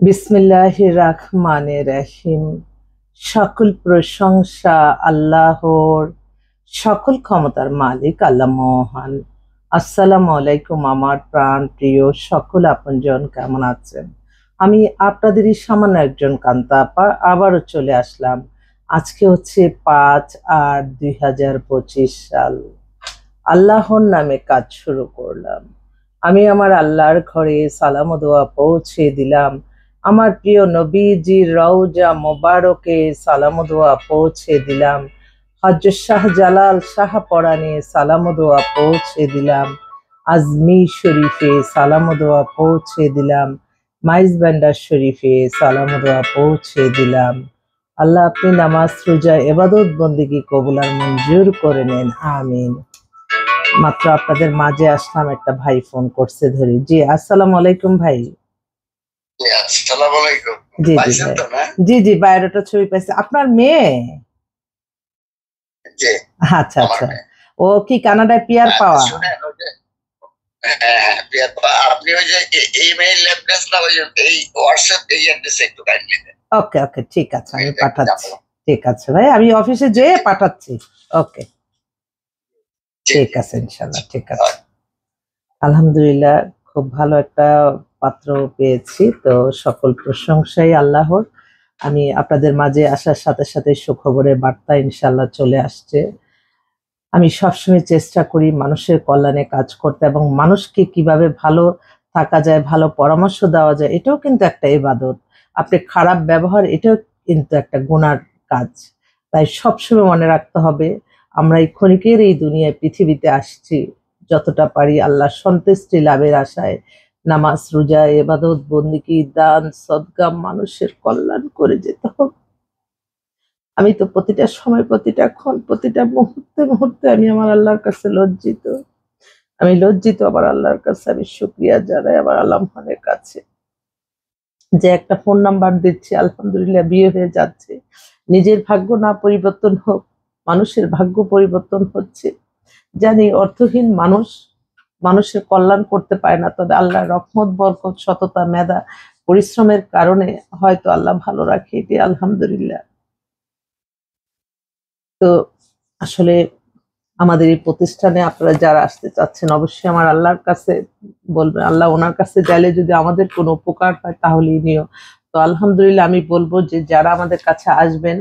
বিসমিল্লাহির রহমানির রহিম। সকল প্রশংসা আল্লাহর, সকল ক্ষমতার মালিক আল্লাহ মহান। আসসালামু আলাইকুম আমার প্রাণ প্রিয় সকল আপনজন, কেমন আছেন? আমি আপনাদেরই সামান্য একজন কান্তা আপা আবারও চলে আসলাম। আজকে হচ্ছে ৫/৮/২০২৫ সাল। আল্লাহর নামে কাজ শুরু করলাম। আমি আমার আল্লাহর ঘরে সালাম ও দোয়া পৌঁছে দিলাম। আমার প্রিয় নবীজির রওজা মোবারকে সালাম ও দোয়া পৌঁছে দিলাম। হযরত শাহজালাল শাহপরানে সালাম ও দোয়া পৌঁছে দিলাম। আজমির শরীফে সালাম ও দোয়া পৌঁছে দিলাম। মাইজবান্ডার শরীফে সালাম ও দোয়া পৌঁছে দিলাম। আল্লাহ আপনি নামাজ রোজা ইবাদত বন্দেগী কবুল আর মঞ্জুর করে নেন, আমিন। মাত্র আপনাদের মাঝে আসলাম, একটা ভাই ফোন করছে, ধরি। জি, আসসালামু আলাইকুম ভাই। আসসালামু আলাইকুম। জি জি ভাই, জি জি, বায়োডাটা ছবি পাইছে। আপনার মেয়ে? জি, আচ্ছা আচ্ছা। ও কি কানাডায় পিয়ার পাওয়া? শুনেন, ওই যে পিয়ার আপনি ওই যে ইমেইল অ্যাড্রেসটা ওই এই হোয়াটসঅ্যাপ এই অ্যাড্রেসে একটু কাইন্ডলি দেন। ওকে ওকে, ঠিক আছে, আমি পাঠাচ্ছি। ঠিক আছে ভাই, আমি অফিসে যেয়ে পাঠাচ্ছি। ওকে, ঠিক আছে, ইনশাআল্লাহ ঠিক আছে। আলহামদুলিল্লাহ, খুব ভালো একটা পাত্র পেয়েছি, তো সকল প্রশংসাই আল্লাহর। আমি আপনাদের মাঝে আসার সাথে সাথে সুখবরের বার্তা ইনশাআল্লাহ চলে আসছে। আমি সবসময় চেষ্টা করি মানুষের কল্যাণে কাজ করতে, এবং মানুষকে কিভাবে ভালো থাকা যায়, ভালো পরামর্শ দেওয়া যায়, এটাও কিন্তু একটা ইবাদত। আপনি খারাপ ব্যবহার, এটাও কিন্তু একটা গুনার কাজ। তাই সবসময় মনে রাখতে হবে, আমরা এই ক্ষণিকের এই দুনিয়ায় পৃথিবীতে আসছি, যতটা পারি আল্লাহর সন্তুষ্টি লাভের আশায় নামাজ রোজা ইবাদত বন্দেগী দান সদকা মানুষের কল্যাণ করে যেতে হবে। আমি তো প্রতিটা সময়, প্রতিটা ক্ষণ, প্রতিটা মুহূর্তে মুহূর্তে আমি আমার আল্লাহর কাছে লজ্জিত। আমি লজ্জিত আমার আল্লাহর কাছে, আমি শুকরিয়া জানাই আমার আল্লাহ মহানের কাছে যে একটা ফোন নাম্বার দিচ্ছি, আলহামদুলিল্লাহ বিয়ে হয়ে যাচ্ছে। নিজের ভাগ্য না পরিবর্তন হোক, মানুষের ভাগ্য পরিবর্তন হচ্ছে। জানি অর্থহীন মানুষ মানুষের কল্যাণ করতে পারে না, তবে আল্লাহর রহমত বরকত সততা মেধা পরিশ্রমের কারণে হয়তো আল্লাহ ভালো রাখে, এটি আলহামদুলিল্লাহ। তো আসলে আমাদের এই প্রতিষ্ঠানে আপনারা যারা আসতে চাচ্ছেন, অবশ্যই আমার আল্লাহর কাছে বলবেন, আল্লাহ ওনার কাছে গেলে যদি আমাদের কোনো উপকার হয় তাহলেই নিও। তো আলহামদুলিল্লাহ, আমি বলবো যে যারা আমাদের কাছে আসবেন,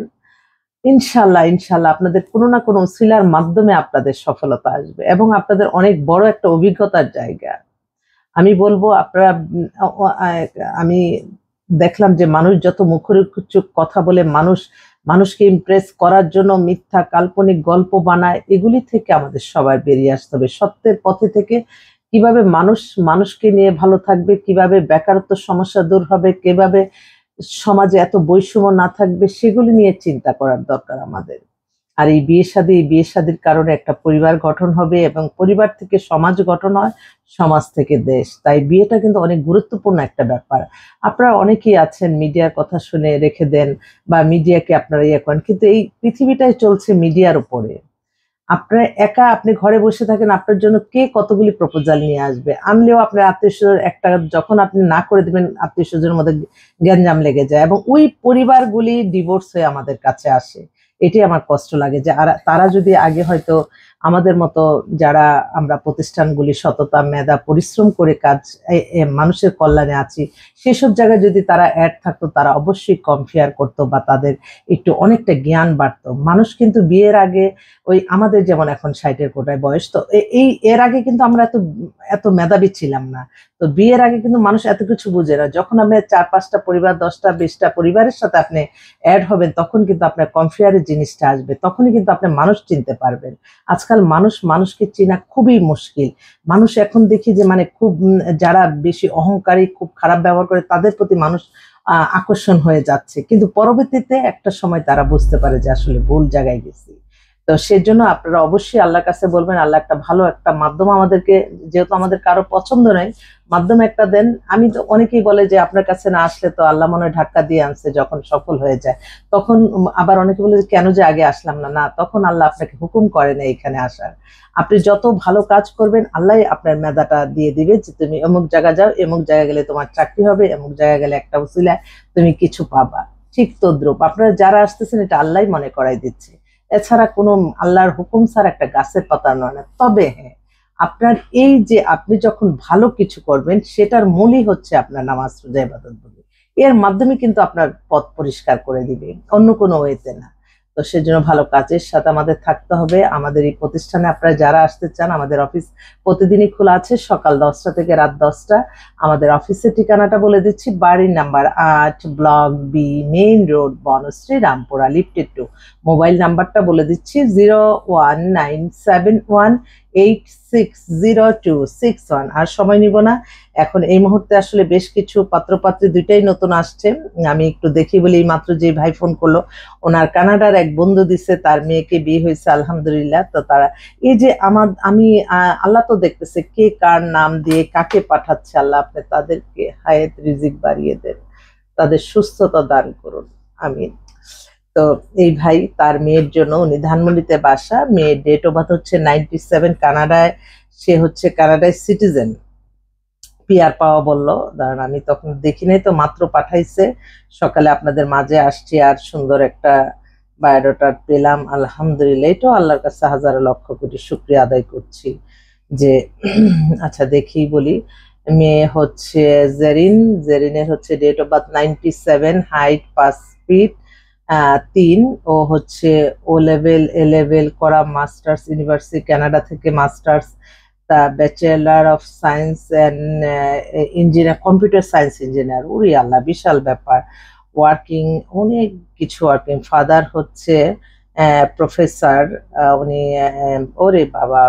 ইনশাল্লাহ ইনশাল্লাহ আপনাদের কোনো না কোনো উসিলার মাধ্যমে আপনাদের সফলতা আসবে, এবং আপনাদের অনেক বড় একটা অভিজ্ঞতার জায়গা। আমি বলবো আপনারা আমি দেখলাম যে মানুষ যত মুখরোচক কথা বলে, মানুষকে ইমপ্রেস করার জন্য মিথ্যা কাল্পনিক গল্প বানায়, এগুলি থেকে আমাদের সবাই বেরিয়ে আসতে হবে। সত্যের পথে থেকে কিভাবে মানুষকে নিয়ে ভালো থাকবে, কিভাবে বেকারত্ব সমস্যা দূর হবে, কিভাবে সমাজে এত বৈষম্য না থাকবে, সেগুলি নিয়ে চিন্তা করার দরকার আমাদের। আর এই বিয়ে শাদীর কারণে একটা পরিবার গঠন হবে, এবং পরিবার থেকে সমাজ গঠন হয়, সমাজ থেকে দেশ। তাই বিয়েটা কিন্তু অনেক গুরুত্বপূর্ণ একটা ব্যাপার। আপনারা অনেকেই আছেন মিডিয়ার কথা শুনে রেখে দেন, বা মিডিয়াকে আপনারা ইয়ে করেন, কিন্তু এই পৃথিবীটাই চলছে মিডিয়ার উপরে। আপনার একা আপনি ঘরে বসে থাকেন, আপনার জন্য কে কতগুলি প্রপোজাল নিয়ে আসবে, আনলেও আপনার আত্মীয়-স্বজন একটা, যখন আপনি না করে দিবেন আত্মীয়-স্বজনের মধ্যে গ্যাঞ্জাম লেগে যায়, এবং ওই পরিবারগুলি ডিভোর্স হয়ে আমাদের কাছে আসে। এটি আমার কষ্ট লাগে যে তারা যদি আগে হয়তো আমাদের মতো যারা আমরা প্রতিষ্ঠানগুলি সততা মেধা পরিশ্রম করে কাজ মানুষের কল্যাণে আছি, সেসব জায়গায় যদি তারা অ্যাড থাকতো, তারা অবশ্যই কম্পেয়ার করতো, বা তাদের একটু অনেকটা জ্ঞান বাড়তো। মানুষ কিন্তু বিয়ের আগে ওই আমাদের যেমন এখন ৬০-এর কোটায় বয়স, তো এর আগে কিন্তু আমরা এত মেধাবী ছিলাম না। তো বিয়ের আগে কিন্তু মানুষ এত কিছু বুঝে না। যখন আপনি ৪-৫টা পরিবার, ১০টা ২০টা পরিবারের সাথে আপনি অ্যাড হবেন, তখন কিন্তু আপনার কম্পেয়ারের জিনিসটা আসবে, তখনই কিন্তু আপনি মানুষ চিনতে পারবেন। আজকাল মানুষকে চেনা খুবই মুশকিল। মানুষ এখন দেখি যে মানে খুব যারা বেশি অহংকারী, খুব খারাপ ব্যবহার করে, তাদের প্রতি মানুষ আকর্ষণ হয়ে যাচ্ছে, কিন্তু পরবর্তীতে একটা সময় তারা বুঝতে পারে যে আসলে ভুল জায়গায় গেছি। তো সেজন্য আপনারা অবশ্যই আল্লাহর কাছে বলবেন আল্লাহ একটা ভালো একটা মাধ্যম আমাদেরকে, যেহেতু আমাদের কারো পছন্দ নাই, মাধ্যম একটা দেন। আমি তো অনেকেই বলে যে আপনার কাছে না আসলে তো আল্লাহ মনে হয় ধাক্কা দিয়ে আনছে, যখন সফল হয়ে যায় তখন আবার অনেকে বলে যে কেন যে আগে আসলাম না, না তখন আল্লাহ আপনাকে হুকুম করে না এখানে আসার। আপনি যত ভালো কাজ করবেন আল্লাহ আপনার মেধাটা দিয়ে দিবে যে তুমি অমুক জায়গা যাও, এমুক জায়গা গেলে তোমার চাকরি হবে, এমুক জায়গা গেলে একটা উসিলায় তুমি কিছু পাবা। ঠিক তদ্রুপ আপনারা যারা আসতেছেন এটা আল্লাহ মনে করাই দিচ্ছে, এছাড়া কোনো আল্লাহর হুকুম ছাড়া একটা গাছের পাতা নয় না। তবে হ্যাঁ, আপনার এই যে আপনি যখন ভালো কিছু করবেন সেটার মূলই হচ্ছে আপনার নামাজ রোজা ইবাদত বলে, এর মাধ্যমে কিন্তু আপনার পথ পরিষ্কার করে দিবে, অন্য কোনো ওয়েতে না। তো সেজন্য ভালো কাজের সাথে আমাদের থাকতে হবে। আমাদের এই প্রতিষ্ঠানে আপনারা যারা আসতে চান, আমাদের অফিস প্রতিদিনই খোলা আছে সকাল 10টা থেকে রাত 10টা। আমাদের অফিসের ঠিকানাটা বলে দিচ্ছি, বাড়ির number 8, block B, main road, Banasree, Rampura, lifted 2। Mobile নাম্বারটা বলে দিচ্ছি 01971860261। আর সময় নিব না, এখন এই মুহূর্তে আসলে বেশ কিছু পাত্রপাত্রী দুইটাই নতুন আসছে, আমি একটু দেখি বলি। এই মাত্র যে ভাই ফোন করলো ওনার কানাডার এক বন্ধু দিছে, তার মেয়েকে বিয়ে হয়েছে আলহামদুলিল্লাহ। তো তারা এই যে আমি আল্লাহ তো দেখতেছে কে কার নাম দিয়ে কাকে পাঠাচ্ছে, আল্লাহ আপনি তাদেরকে হায়াত রিজিক বাড়িয়ে দেন, তাদের সুস্থতা দান করুন, আমিন। তো এই ভাই তার মেয়ের জন্য, উনি ধানমন্ডিতে বাসা, মেয়ের ডেট অফ বার্থ হচ্ছে 97, কানাডায়, সে হচ্ছে কানাডায় সিটিজেন, পিআর পাওয়া বললো। দাঁড়ান আমি তখন দেখি নাই তো, মাত্র পাঠাইছে সকালে, আপনাদের মাঝে আসছি আর সুন্দর একটা বায়োডাটা পেলাম আলহামদুলিল্লাহ। এটাও আল্লাহর কাছে হাজারো লক্ষ কোটি শুকরিয়া আদায় করছি যে আচ্ছা দেখি বলি। মেয়ে হচ্ছে জেরিন, জেরিনের হচ্ছে date of birth 97, height 5 feet 3। ও হচ্ছে ও লেভেল এ লেভেল করা, মাস্টার্স ইউনিভার্সিটি কানাডা থেকে মাস্টার্স, তা bachelor of science and engineer, computer science engineer. উরি আল্লাহ, বিশাল ব্যাপার। ওয়ার্কিং, অনেক কিছু ওয়ার্কিং। ফাদার হচ্ছে প্রফেসর, উনি ওরে বাবা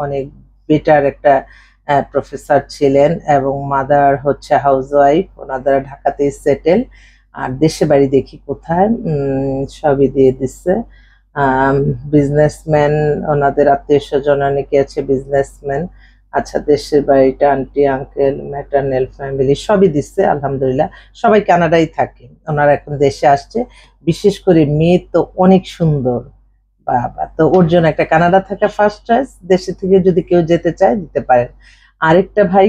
অনেক বেটার একটা প্রফেসর ছিলেন। এবং মাদার হচ্ছে হাউস ওয়াইফ, ওনাদের ঢাকাতেই সেটেল। আর দেশে বাড়ি দেখি কোথায়, সবই দিয়ে দিচ্ছে। বিজনেসম্যান, ওনাদের আত্মীয় স্বজন অনেকে আছে বিজনেসম্যান। আচ্ছা দেশের বাড়িটা, আন্টি আঙ্কেল ম্যাটার্নাল ফ্যামিলি সবই দিচ্ছে আলহামদুলিল্লাহ। সবাই কানাডায় থাকে, ওনারা এখন দেশে আসছে। বিশেষ করে মেয়ে তো অনেক সুন্দর, বাবা, তো ওর জন্য একটা কানাডা থাকা ফার্স্ট চয়েস। দেশে থেকে যদি কেউ যেতে চায় দিতে পারেন। আরেকটা ভাই,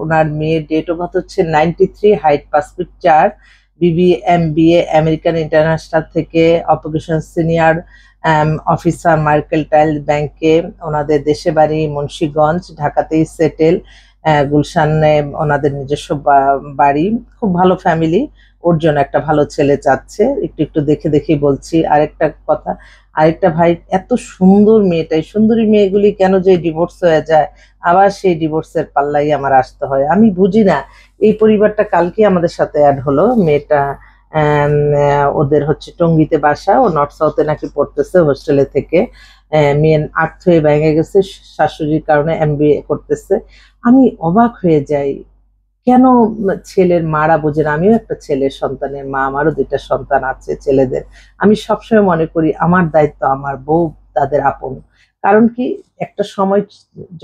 ওনার মেয়ের ডেট অফ বার্থ হচ্ছে 93, height 5 feet 4, BBA American international থেকে, অকুপেশন সিনিয়র অফিসার, মার্কেলটাইল ব্যাংকে। ওনাদের দেশে বাড়ি মুন্সিগঞ্জ, ঢাকাতেই সেটেল। গুলশানে ওনাদের নিজস্ব বাড়ি, খুব ভালো ফ্যামিলি। ওর জন্য একটা ভালো ছেলে চাচ্ছে, একটু একটু দেখে দেখেই বলছি। আরেকটা কথা, আরেকটা ভাই, এত সুন্দর মেয়েটাই, সুন্দরী মেয়েগুলি কেন যে ডিভোর্স হয়ে যায়, আবার সেই ডিভোর্সের পাল্লাই আমার আসতে হয়, আমি বুঝি না। এই পরিবারটা কালকে আমাদের সাথে অ্যাড হলো, মেয়েটা ওদের হচ্ছে টঙ্গীতে বাসা, ও নর্থ সাউথে নাকি পড়তেছে হোস্টেলে থেকে। মেয়ে আর্থ হয়ে ভেঙে গেছে শাশুড়ির কারণে, MBA করতেছে। আমি অবাক হয়ে যাই কেন ছেলের মারা বোঝে না। আমিও একটা ছেলের সন্তানের মা, আমারও 2টা সন্তান আছে ছেলেদের। আমি সবসময় মনে করি আমার দায়িত্ব আমার বউ, তাদের আপন। কারণ কি, একটা সময়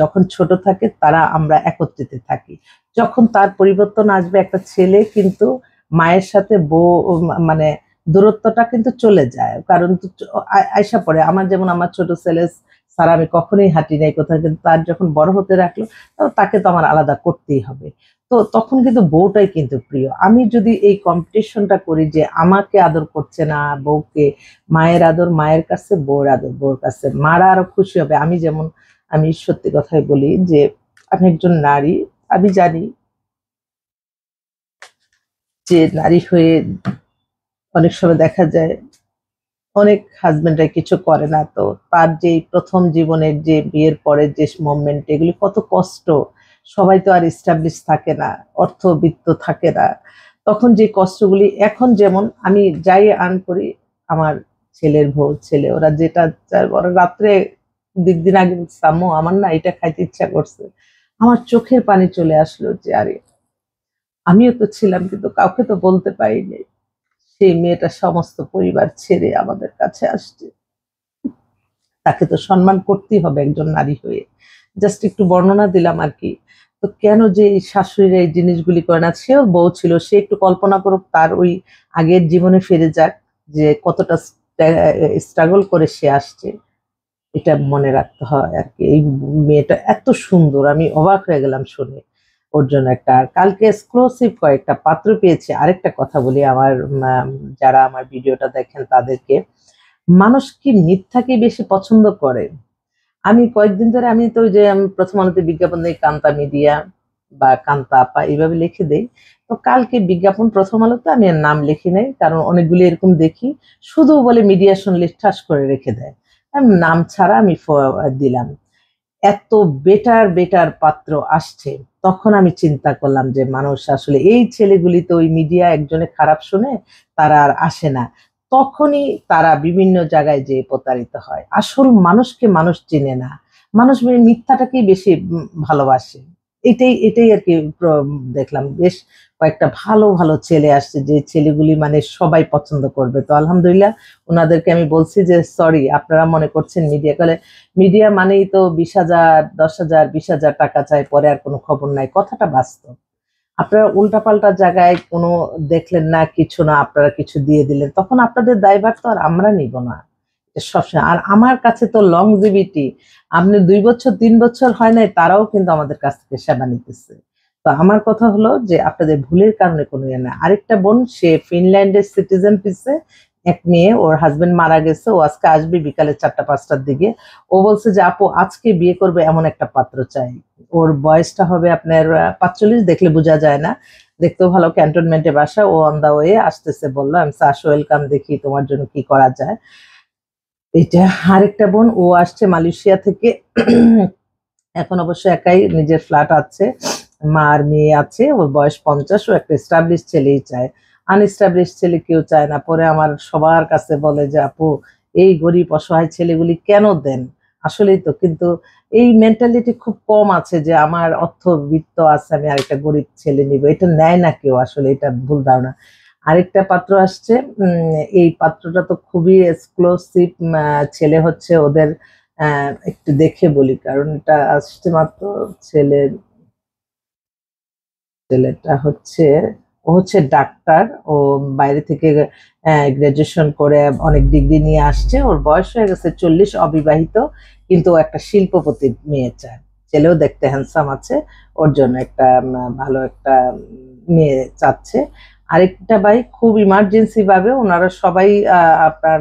যখন ছোট থাকে তারা আমরা একত্রিত থাকি, যখন তার পরিবর্তন আসবে একটা ছেলে কিন্তু মায়ের সাথে বউ মানে দূরত্বটা কিন্তু চলে যায়, কারণ আয়সা পড়ে। আমার যেমন আমার ছোট ছেলে ছাড়া আমি কখনোই হাঁটি নাই কোথাও, কিন্তু তার যখন বড় হতে রাখলো তাকে তো আমার আলাদা করতেই হবে। তো তখন কিন্তু বউটাই কিন্তু প্রিয়। আমি যদি এই কম্পিটিশনটা করি যে আমাকে আদর করছে না বউকে, মায়ের আদর মায়ের কাছে, বউর আদর বউর কাছে, মারা আরো খুশি হবে। আমি সত্যি কথাই বলি যে আমি একজন নারী, আমি জানি যে নারী হয়ে অনেক সময় দেখা যায় অনেক হাজবেন্ডরা কিছু করে না, তো তার যে প্রথম জীবনের যে বিয়ের পরের যে মোমেন্ট, এগুলি কত কষ্ট। সবাই তো আর এস্টাবলিশ থাকে না, অর্থবিত্ত থাকে না, তখন যে কষ্টগুলি। এখন যেমন আমি যাই আর্ন করি, আমার ছেলের বউ ছেলে ওরা যেটা চায়, ওরা রাত্রে দিন আগে সামো আমার না এটা খাইতে ইচ্ছা করছে, আমার চোখের পানি চলে আসলো যে আরে আমিও তো ছিলাম, কিন্তু কাউকে তো বলতে পারিনি। সেই মেয়েটা সমস্ত পরিবার ছেড়ে আমাদের কাছে আসছে। তাকে তো সম্মান করতেই হবে একজন নারী হয়ে। জাস্ট একটু বর্ণনা দিলাম আর কি। তো কেন যে এই শাশুড়িরা এই জিনিসগুলি করে না, সেও বউ ছিল, সে একটু কল্পনা করুক, তার ওই আগের জীবনে ফিরে যাক, যে কতটা স্ট্রাগল করে সে আসছে, এটা মনে রাখতে হয় আর কি। এই মেয়েটা এত সুন্দর, আমি অবাক হয়ে গেলাম শুনে। ওর জন্য একটা, আর কালকে এক্সক্লুসিভ কয়েকটা পাত্র পেয়েছি। আরেকটা কথা বলি, আমার যারা আমার ভিডিওটা দেখেন তাদেরকে, মানুষ কি মিথ্যাকে বেশি পছন্দ করে? আমি কয়েকদিন ধরে, আমি তো ওই যে প্রথম আলোতে বিজ্ঞাপন দিই কান্তা মিডিয়া বা কান্তা আপা এইভাবে লিখে দেই। তো কালকে বিজ্ঞাপন প্রথম আলোতে আমি আর নাম লিখি নাই, কারণ অনেকগুলি এরকম দেখি শুধু বলে মিডিয়া শুনলে ঠাস করে রেখে দেয়। আমি নাম ছাড়া আমি দিলাম। এত বেটার বেটার পাত্র আসছে, তখন আমি চিন্তা করলাম যে মানুষ আসলে, এই ছেলেগুলি তো ওই মিডিয়া একজনে খারাপ শুনে তারা আর আসে না, তখনই তারা বিভিন্ন জায়গায় যেয়ে প্রতারিত হয়। আসল মানুষকে মানুষ চিনে না, মানুষ মিথ্যাটাকেই বেশি ভালোবাসে। এটাই এটাই আর কি দেখলাম। বেশ কয়েকটা ভালো ভালো ছেলে আসছে, যে ছেলেগুলি মানে সবাই পছন্দ করবে। তো আলহামদুলিল্লাহ, ওনাদেরকে আমি বলছি যে সরি, আপনারা মনে করছেন মিডিয়া কলে, মিডিয়া মানেই তো 20,000, 10,000, 20,000 টাকা চাই, পরে আর কোনো খবর নাই। কথাটা বাস্তব। আপনারা উল্টাপাল্টা জায়গায় কোনো দেখলেন না, কিছু না, আপনারা কিছু দিয়ে দিলেন, তখন আপনাদের দায়ভার তো আর আমরা নিব না। সবসময়, আর আমার কাছে তো লংজিভিটি, আপনি 2 বছর 3 বছর হয় নাই, তারাও কিন্তু আমাদের কাছ থেকে সেবা নিতেছে। তো আমার কথা হলো যে আপনাদের ভুলের কারণে কোনো ইয়ে না। আরেকটা বোন, সে ফিনল্যান্ডের সিটিজেন পিছে, এক মেয়ে, ওর হাজবেন্ড মারা গেছে, ও আজকে আসবে বিকালে 4টা-5টার দিকে। ও বলছে যে আপু আজকে বিয়ে করবে, এমন একটা পাত্র চাই। ওর বয়সটা হবে আপনার 45, দেখলে বোঝা যায় না, দেখতেও ভালো, ক্যান্টনমেন্টে বাসা। ও অন দা ওয়ে আসতেছে, বললো আমি আসো, ওয়েলকাম, দেখি তোমার জন্য কি করা যায়। এটা আরেকটা বোন, ও আসছে মালয়েশিয়া থেকে। এখন অবশ্য একাই, নিজের ফ্ল্যাট আছে, মা আর মেয়ে আছে, ওর বয়স 50। ও একটা এস্টাবলিশ ছেলেই চায়, আনএস্টাবলিশ ছেলে কেউ চায় না। পরে আমার সবার কাছে বলে যে আপু, এই গরিব অসহায় ছেলেগুলি কেন দেন? আসলেই তো, কিন্তু এই মেন্টালিটি খুব কম আছে যে আমার অর্থবিত্ত আছে, আমি আরেকটা গরিব ছেলে নিব, এটা নেয় না কেউ। আসলে এটা ভুল ধারণা। আরেকটা পাত্র আসছে, এই পাত্রটা তো খুবই এক্সক্লুসিভ ছেলে হচ্ছে ওদের। একটু দেখে বলি, কারণ এটা আসছে মাত্র। ছেলের ছেলেটা হচ্ছে, ও হচ্ছে ডাক্তার, ও বাইরে থেকে গ্রাজুয়েশন করে অনেক ডিগ্রি নিয়ে আসছে। ওর বয়স হয়ে গেছে 40, অবিবাহিত, কিন্তু ও একটা শিল্পপতি মেয়ে চায়। ছেলেও দেখতে হ্যান্ডসাম আছে, ওর জন্য একটা ভালো একটা মেয়ে চাচ্ছে। আরেকটা ভাই, খুব ইমার্জেন্সি ভাবে, ওনারা সবাই আপনার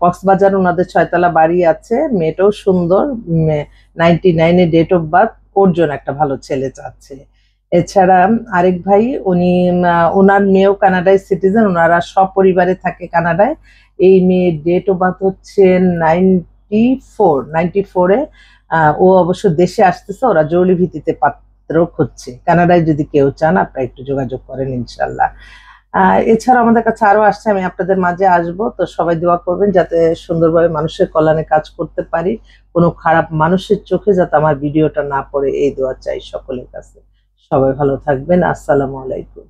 কক্সবাজার, ওনাদের 6তলা বাড়ি আছে, মেয়েটাও সুন্দর, 99-এ ডেট অফ বার্থ, ওর জন্য একটা ভালো ছেলে চাচ্ছে। এছাড়া আরেক ভাই, উনি ওনার মেয়েও কানাডায় সিটিজেন, ওনারা সপরিবারে থাকে কানাডায়। এই মেয়ের ডেট অফ বার্থ হচ্ছে 94-এ। ও অবশ্য দেশে আসতেছে, ওরা জরুরি ভিত্তিতে পাত্র খুঁজছে। কানাডায় যদি কেউ চান, আপনারা একটু যোগাযোগ করেন ইনশাল্লাহ। এছাড়া আমাদের কাছে আরো আসছে, আমি আপনাদের মাঝে আসবো। তো সবাই দোয়া করবেন যাতে সুন্দরভাবে মানুষের কল্যাণে কাজ করতে পারি, কোনো খারাপ মানুষের চোখে যাতে আমার ভিডিওটা না পড়ে, এই দোয়া চাই সকলের কাছে। সবাই ভালো থাকবেন। আসসালামু আলাইকুম।